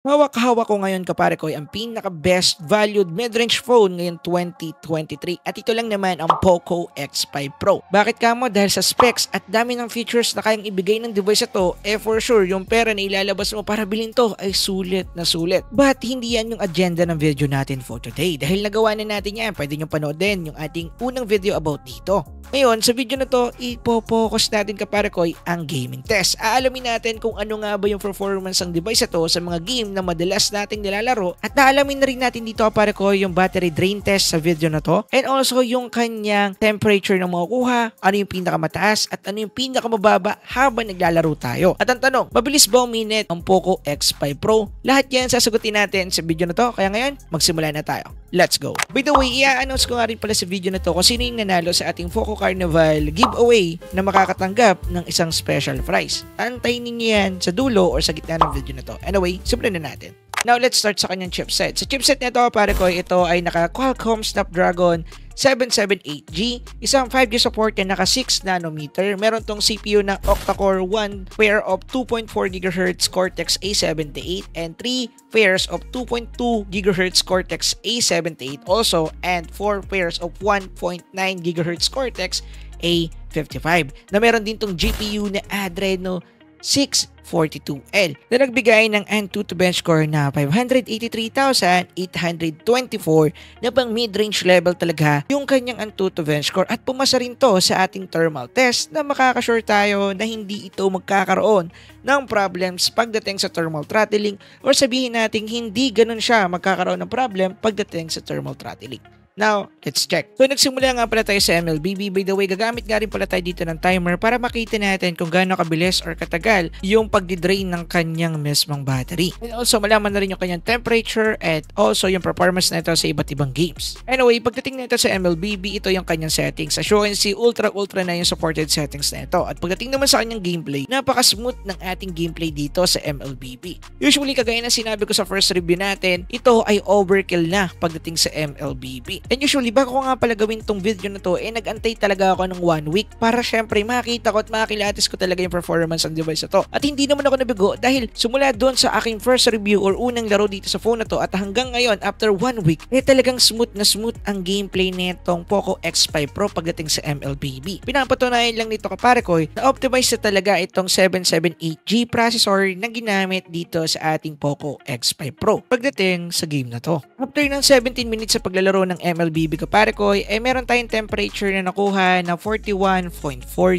Hawak-hawak ko ngayon kapare ko ay ang pinaka-best valued mid-range phone ngayon 2023 at ito lang naman ang Poco X5 Pro. Bakit kamo? Dahil sa specs at dami ng features na kayang ibigay ng device ito, for sure yung pera na ilalabas mo para bilhin to ay sulit na sulit. But hindi yan yung agenda ng video natin for today dahil nagawa na natin yan. Pwede nyo panoodin yung ating unang video about dito. Ngayon, sa video na to, ipo-focus natin kapare ko ang gaming test. Aalamin natin kung ano nga ba yung performance ng device ito sa mga game na madalas nating nilalaro at naalamin na rin natin dito kapare ko yung battery drain test sa video na to and also yung kanyang temperature na makukuha, ano yung pinakamataas at ano yung pinakamababa habang naglalaro tayo. At ang tanong, mabilis ba uminit ang Poco X5 Pro? Lahat yan sasagutin natin sa video na to, kaya ngayon, magsimula na tayo. Let's go! By the way, i-announce ko nga rin pala sa video na to kung sino yung nanalo sa ating Poco Carnival giveaway na makakatanggap ng isang special prize. Antayin ninyo yan sa dulo or sa gitna ng video na to. Anyway, simulan na natin. Now, let's start sa kanyang chipset. Sa chipset nito, pare ko, ito ay naka Qualcomm Snapdragon 778G, isang 5G support na naka 6 nanometer. Meron tong CPU na octa-core 1 pair of 2.4 GHz Cortex A78 and 3 pairs of 2.2 GHz Cortex A78 also and 4 pairs of 1.9 GHz Cortex A55 na meron din tong GPU na Adreno 642L na nagbigay ng Antutu bench score na 583,824 na pang mid-range level talaga yung kanyang Antutu bench score at pumasa rin to sa ating thermal test na makakasure tayo na hindi ito magkakaroon ng problems pagdating sa thermal throttling or sabihin natin hindi ganun siya magkakaroon ng problem pagdating sa thermal throttling. Now, let's check. So, nagsimula nga pala tayo sa MLBB. By the way, gagamit nga rin pala tayo dito ng timer para makita natin kung gaano kabilis or katagal yung pagdidrain ng kanyang mismong battery. And also, malaman na rin yung kanyang temperature at also yung performance na ito sa iba't ibang games. Anyway, pagdating na ito sa MLBB, ito yung kanyang settings. As you can see, ultra na yung supported settings na ito. At pagdating naman sa kanyang gameplay, napaka-smooth ng ating gameplay dito sa MLBB. Usually, kagaya na sinabi ko sa first review natin, ito ay overkill na pagdating sa MLBB. And usually, bago ko nga pala gawin tong video na to, nag-antay talaga ako ng 1 week para syempre makita ko at makilatis ko talaga yung performance ng device na to. At hindi naman ako nabigo dahil simula doon sa aking first review or unang laro dito sa phone na to at hanggang ngayon, after 1 week, talagang smooth na smooth ang gameplay nitong Poco X5 Pro pagdating sa MLBB. Pinapatunayan lang nito kapare ko na optimize na talaga itong 778G processor na ginamit dito sa ating Poco X5 Pro pagdating sa game na to. After ng 17 minutes sa paglalaro ng MLBB kapare ko, meron tayong temperature na nakuha na 41.4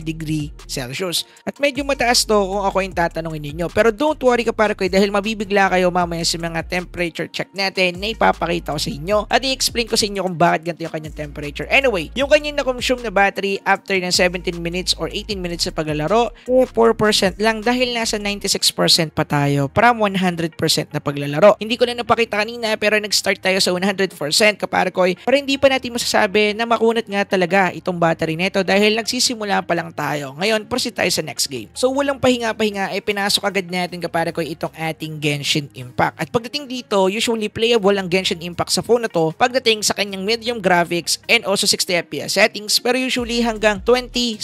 degree Celsius. At medyo mataas to kung ako yung tatanungin ninyo. Pero don't worry kapare ko dahil mabibigla kayo mamaya sa mga temperature check natin na ipapakita ko sa inyo. At i-explain ko sa inyo kung bakit ganito yung kanyang temperature. Anyway, yung kanyang na-consume na battery after ng 17 minutes or 18 minutes sa paglalaro, 4% lang dahil nasa 96% pa tayo from 100% na paglalaro. Hindi ko na napakita kanina pero nag-start tayo sa 100% kapare ko. Pero hindi pa natin masasabi na makunat nga talaga itong battery nito dahil nagsisimula pa lang tayo. Ngayon, proceed tayo sa next game. So, walang pahinga-pahinga pinasok agad natin kapare ko itong ating Genshin Impact. At pagdating dito, usually playable ang Genshin Impact sa phone na to pagdating sa kanyang medium graphics and also 60 FPS settings. Pero usually hanggang 27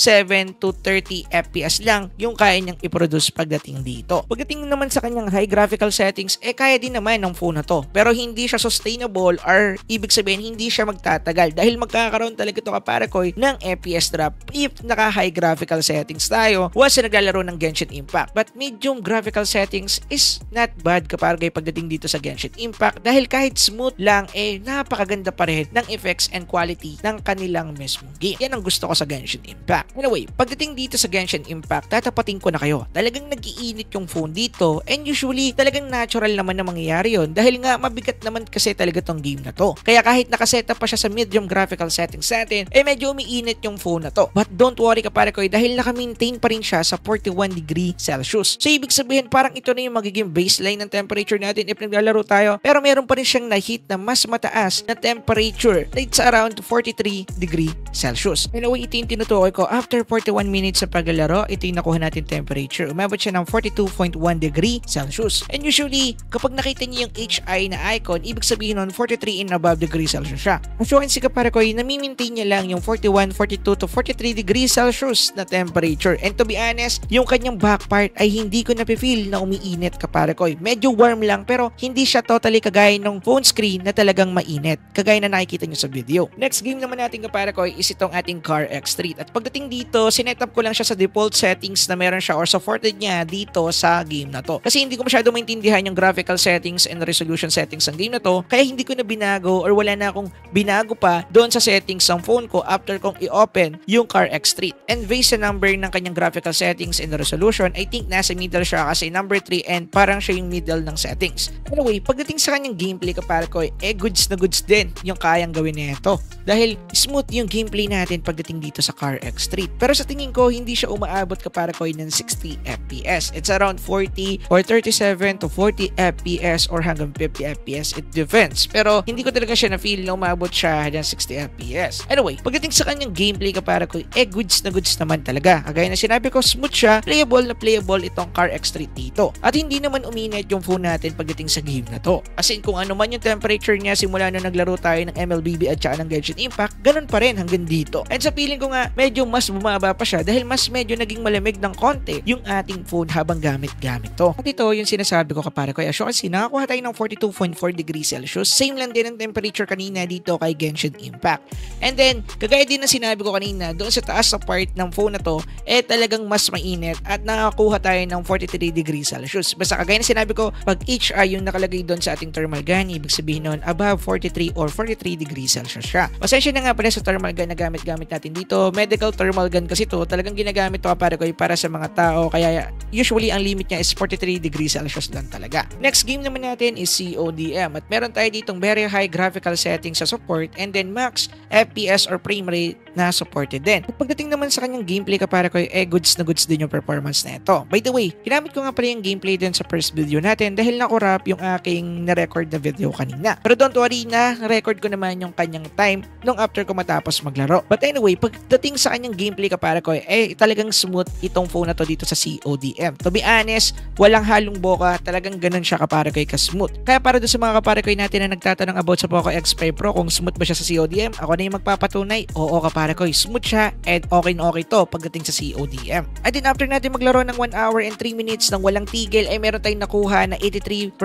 to 30 FPS lang yung kaya niyang i-produce pagdating dito. Pagdating naman sa kanyang high graphical settings, kaya din naman ng phone na to. Pero hindi siya sustainable or ibig sabihin hindi siya magtatagal dahil magkakaroon talaga ito kapare ko ng FPS drop if naka-high graphical settings tayo once na naglalaro ng Genshin Impact. But medium graphical settings is not bad kapare ko pagdating dito sa Genshin Impact dahil kahit smooth lang napakaganda pa rin ng effects and quality ng kanilang mismong game. Yan ang gusto ko sa Genshin Impact. Anyway, pagdating dito sa Genshin Impact, tatapatin ko na kayo. Talagang nag-iinit yung phone dito and usually talagang natural naman na mangyayari yun dahil nga mabigat naman kasi talaga tong game na to. Kaya kahit nakaset up pa siya sa medium graphical settings natin, medyo umiinit yung phone na to. But don't worry kapare ko dahil naka-maintain pa rin siya sa 41 degree Celsius. So ibig sabihin parang ito na yung magiging baseline ng temperature natin if naglalaro tayo. Pero meron pa rin siyang na-heat na mas mataas na temperature na it's around 43 degree Celsius. Anyway, ito yung tinutukoy ko. After 41 minutes sa paglalaro, ito yung nakuha natin temperature. Umabot siya ng 42.1 degree Celsius. And usually, kapag nakita niyo yung HI na icon, ibig sabihin nun 43 and above degree Celsius siya. As you can see kapare ko, nami-maintain niya lang yung 41, 42 to 43 degrees Celsius na temperature. And to be honest, yung kanyang back part ay hindi ko napifeel na umiinit kapare ko. Medyo warm lang pero hindi siya totally kagaya ng phone screen na talagang mainit. Kagaya na nakikita nyo sa video. Next game naman natin kapare ko is itong ating Car X3. At pagdating dito, sinetup ko lang siya sa default settings na meron siya or supported niya dito sa game na to. Kasi hindi ko masyado maintindihan yung graphical settings and resolution settings ng game na to. Kaya hindi ko na binago or wala na akong binago pa doon sa settings ng phone ko after kong i-open yung Car X3. And based sa number ng kanyang graphical settings and resolution, I think nasa middle siya kasi number 3 and parang siya yung middle ng settings. Anyway, pagdating sa kanyang gameplay kapare ko, goods na goods din yung kayang gawin nito. Dahil smooth yung gameplay natin pagdating dito sa Car X3. Pero sa tingin ko, hindi siya umaabot kapare ko ng 60 FPS. It's around 40 or 37 to 40 FPS or hanggang 50 FPS. It depends. Pero hindi ko talaga siya na-feel na umabot siya ng 60 FPS. Anyway, pagdating sa kanyang gameplay kapare ko, goods na goods naman talaga. Kagaya na sinabi ko, smooth siya, playable na playable itong Car X3 dito. At hindi naman uminit yung phone natin pagdating sa game na to. As in, kung ano man yung temperature niya simula nung naglaro tayo ng MLBB at saka ng Genshin Impact, ganun pa rin hanggang dito. And sa feeling ko nga, medyo mas bumaba pa siya dahil mas medyo naging malamig ng konti yung ating phone habang gamit-gamit to. At ito yung sinasabi ko kapare ko. As you can see, nakakuha tayo ng 42.4 degrees Celsius. Same lang din ang temperature kanina dito kay Genshin Impact. And then, kagaya din na sinabi ko kanina, doon sa taas sa part ng phone na to, talagang mas mainit at nakakuha tayo ng 43 degrees Celsius. Basta kagaya na sinabi ko, pag HI yung nakalagay doon sa ating thermal gun, ibig sabihin nun, above 43 or 43 degrees Celsius siya. Pasensya na nga pala sa thermal gun na gamit-gamit natin dito. Medical thermal gun kasi to, talagang ginagamit to kapare ko para sa mga tao, kaya usually ang limit niya is 43 degrees Celsius lang talaga. Next game naman natin is CODM at meron tayo ditong very high graphical settings sa support and then max FPS or frame rate na supported din. At pagdating naman sa kanyang gameplay kapare ko, goods na goods din yung performance na ito. By the way, ginamit ko nga pala yung gameplay din sa first video natin dahil nakurap yung aking na-record na video kanina. Pero don't worry na, record ko naman yung kanyang time nung after ko matapos maglaro. But anyway, pagdating sa kanyang gameplay kapare ko, talagang smooth itong phone na to dito sa CODM. To be honest, walang halong boka, talagang ganun siya kapare ko ka-smooth. Kaya para doon sa mga kapare ko natin na nagtatanong about sa Poco X5 Pro kung smooth ba siya sa CODM, ako na yung magpapatunay. Oo kapare ko, smooth siya and okay na okay to pagdating sa CODM. And then after natin maglaro ng 1 hour and 3 minutes ng walang tigil, meron tayong nakuha na 83%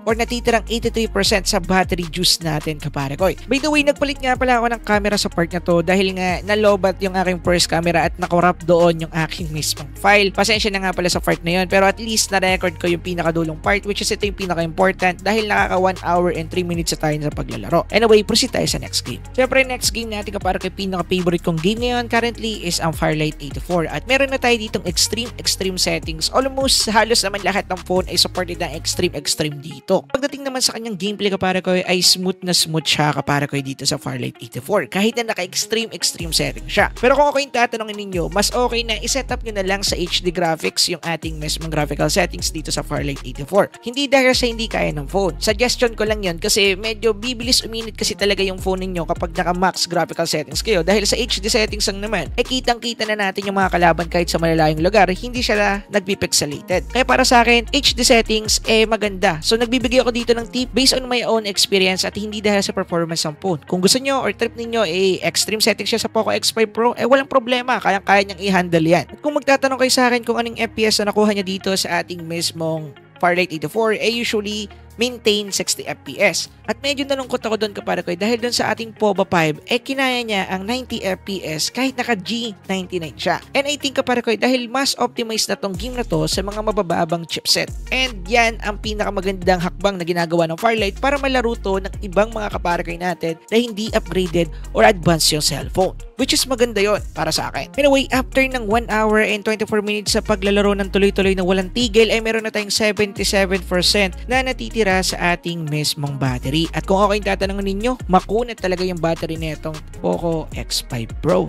or natitirang 83% sa battery juice natin kapare ko. By the way, nagpalit nga pala ako ng camera sa part na to dahil nga nalobat yung aking first camera at nakorap doon yung aking mismong file. Pasensya na nga pala sa part na yun, pero at least na-record ko yung pinakadulong part, which is ito yung pinaka-important dahil nakaka 1 hour and 3 minutes sa tayo sa paglalaro. Anyway, proceed tayo sa next game. Siyempre, next game natin kapare ko, pinaka-favorite kong game ngayon currently is ang Firelight 84 at meron na tayo ditong extreme settings. Almost halos naman lahat ng phone ay supported ng extreme dito. Pagdating naman sa kanyang gameplay kapare ko ay smooth na smooth siya kapare ko dito sa Firelight 84 kahit na naka-extreme setting siya. Pero kung ako yung tatanungin ninyo, mas okay na iset-up nyo na lang sa HD graphics yung ating mismong graphical settings dito sa Firelight 84. Hindi dahil sa hindi kaya ng phone. Suggestion ko lang yun kasi medyo bibilis uminit kasi talaga yung phone ninyo kapag naka-max graphical settings kayo dahil sa HD settings lang naman, kitang-kita na natin yung mga kalaban kahit sa malalayong lugar, hindi siya nagpipixelated. Kaya para sa akin, HD settings maganda. So nagbibigay ako dito ng tip based on my own experience at hindi dahil sa performance ng phone. Kung gusto nyo or trip ninyo extreme settings siya sa Poco X5 Pro, walang problema, kaya niyang i-handle yan. At kung magtatanong kayo sa akin kung anong FPS na nakuha niya dito sa ating mismong Firelight 84, usually maintain 60 FPS. At medyo nalungkot ako doon kapare ko dahil doon sa ating POBA 5, kinaya niya ang 90 FPS kahit naka G99 siya. And I think kapare ko dahil mas optimized na tong game na to sa mga mabababang chipset. And yan ang pinakamagandang hakbang na ginagawa ng Firelight para malaro to ng ibang mga kapare ko natin na hindi upgraded or advanced yung cellphone. Which is maganda yon para sa akin. Anyway, after ng 1 hour and 24 minutes sa paglalaro ng tuloy-tuloy na walang tigil, meron na tayong 77% na natitira sa ating mismong battery. At kung ako yung tatanungin ninyo, makunat talaga yung battery nitong Poco X5 Pro.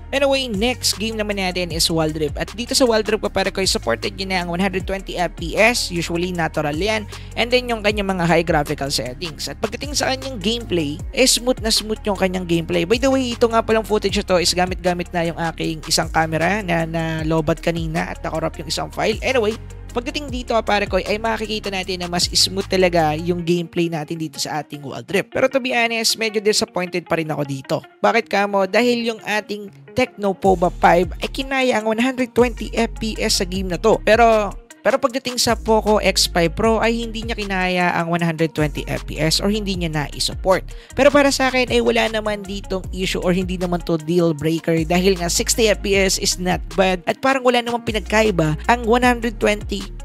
Anyway, next game naman natin is Wild Rift. At dito sa Wild Rift kapare ko, supported yun na ang 120 FPS, usually natural yan, and then yung kanyang mga high graphical settings. At pagdating sa kanyang gameplay, smooth na smooth yung kanyang gameplay. By the way, ito nga palang footage ito is gamit-gamit na yung aking isang camera na nalobat kanina at nakorap yung isang file. Anyway, Pagdating dito pare ko ay makikita natin na mas smooth talaga yung gameplay natin dito sa ating Wild Rift. Pero to be honest, medyo disappointed pa rin ako dito. Bakit kamo? Dahil yung ating Tecno Pova 5 ay kinaya ang 120 FPS sa game na to. Pero pagdating sa Poco X5 Pro ay hindi niya kinaya ang 120 FPS or hindi niya na-support. Pero para sa akin ay wala naman ditong issue or hindi naman to deal breaker dahil nga 60 FPS is not bad at parang wala namang pinagkaiba ang 120,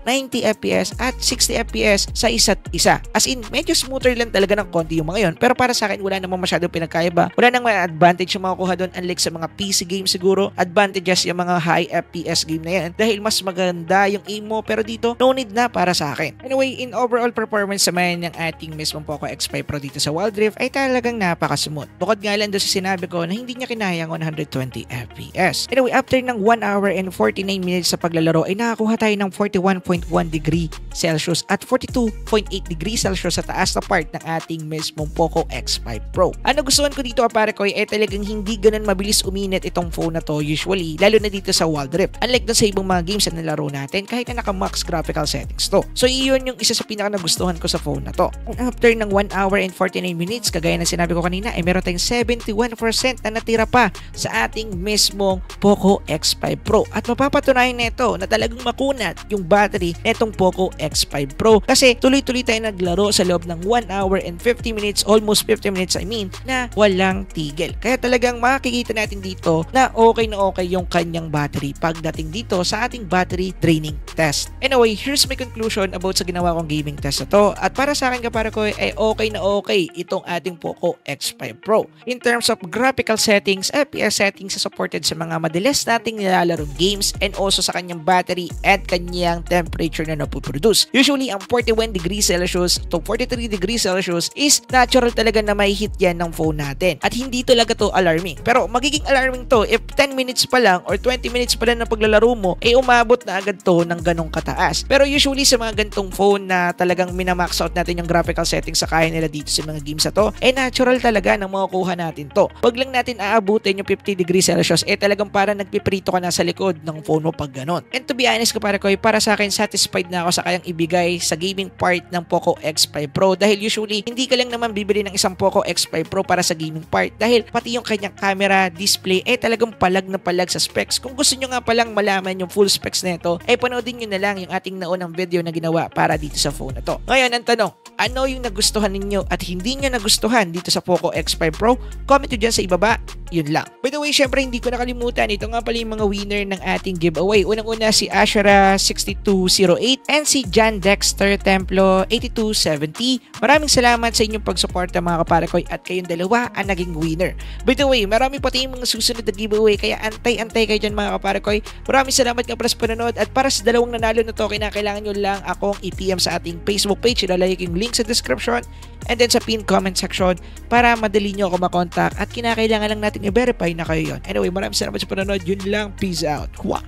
90 FPS at 60 FPS sa isa't isa. As in, medyo smoother lang talaga ng konti yung mga yon. Pero para sa akin, wala namang masyadong pinagkaiba. Wala nang mga advantage yung makukuha doon unlike sa mga PC games siguro. Advantages yung mga high FPS game na yan dahil mas maganda yung aim mo. Pero dito, no need na para sa akin. Anyway, in overall performance naman ng ating mismong Poco X5 Pro dito sa Wild Rift ay talagang napaka-smooth. Bukod nga lang doon sa sinabi ko na hindi niya kinaya ang 120 FPS. Anyway, after ng 1 hour and 49 minutes sa paglalaro ay nakakuha tayo ng 41.1 degree Celsius at 42.8 degree Celsius sa taas na part ng ating mismong Poco X5 Pro. Ano gustuhan ko dito pare ko ay talagang hindi ganun mabilis uminit itong phone na to usually, lalo na dito sa Wild Rift. Unlike dun sa ibang mga games na nalaro natin kahit na naka-max graphical settings to. So iyon yung isa sa pinaka nagustuhan ko sa phone na to. And after ng 1 hour and 49 minutes, kagaya ng sinabi ko kanina, ay meron tayong 71% na natira pa sa ating mismong Poco X5 Pro. At mapapatunayan nito na talagang makunat yung battery netong Poco X5 Pro kasi tuloy-tuloy tayo naglaro sa loob ng 1 hour and 50 minutes, almost 50 minutes na walang tigil. Kaya talagang makikita natin dito na okay yung kanyang battery pagdating dito sa ating battery draining test. Anyway, here's my conclusion about sa ginawa kong gaming test na to. At para sa akin kapare ko ay okay itong ating Poco X5 Pro. In terms of graphical settings, FPS settings sa supported sa mga madalas nating nilalaro games and also sa kanyang battery at kanyang temperature na napuproduce. Usually, ang 41 degrees Celsius to 43 degrees Celsius is natural talaga na may hit yan ng phone natin. At hindi talaga to alarming. Pero magiging alarming to if 10 minutes pa lang or 20 minutes pa lang ng paglalaro mo, ay umabot na agad to ng ganong kataas. Pero usually sa mga gantong phone na talagang minamax out natin yung graphical settings sa kaya nila dito sa mga games na to, natural talaga na makukuha natin to. Wag lang natin aabutin yung 50 degrees Celsius, talagang parang nagpiprito ka na sa likod ng phone mo pag ganon. And to be honest kapare ko, para sa akin satisfied na ako sa kayang ibigay sa gaming part ng Poco X5 Pro dahil usually hindi ka lang naman bibili ng isang Poco X5 Pro para sa gaming part dahil pati yung kanyang camera, display talagang palag na palag sa specs. Kung gusto nyo nga palang malaman yung full specs nito, panoodin nyo na lang yung ating naunang video na ginawa para dito sa phone na to. Ngayon, ang tanong, ano yung nagustuhan ninyo at hindi nyo nagustuhan dito sa Poco X5 Pro? Comment nyo dyan sa ibaba. Yun lang. By the way, syempre hindi ko nakalimutan, ito nga pala yung mga winner ng ating giveaway. Unang-una si Ashera6208 and si John Dexter Templo 8270. Maraming salamat sa inyong pagsuporta mga kaparekoy at kayong dalawa ang naging winner. By the way, marami pa tayong mga susunod na giveaway kaya antay-antay kayo dyan mga kaparekoy. Maraming salamat nga pala sa panonood at para sa dalawang nanalo na to, kailangan nyo lang akong i-PM sa ating Facebook page. Ilalagay ko yung link sa description and then sa pinned comment section para madali nyo ako makontak at kinakailangan lang natin i-verify na kayo yon. Anyway, maraming salamat sa panonood. Yun lang. Peace out. Kwa!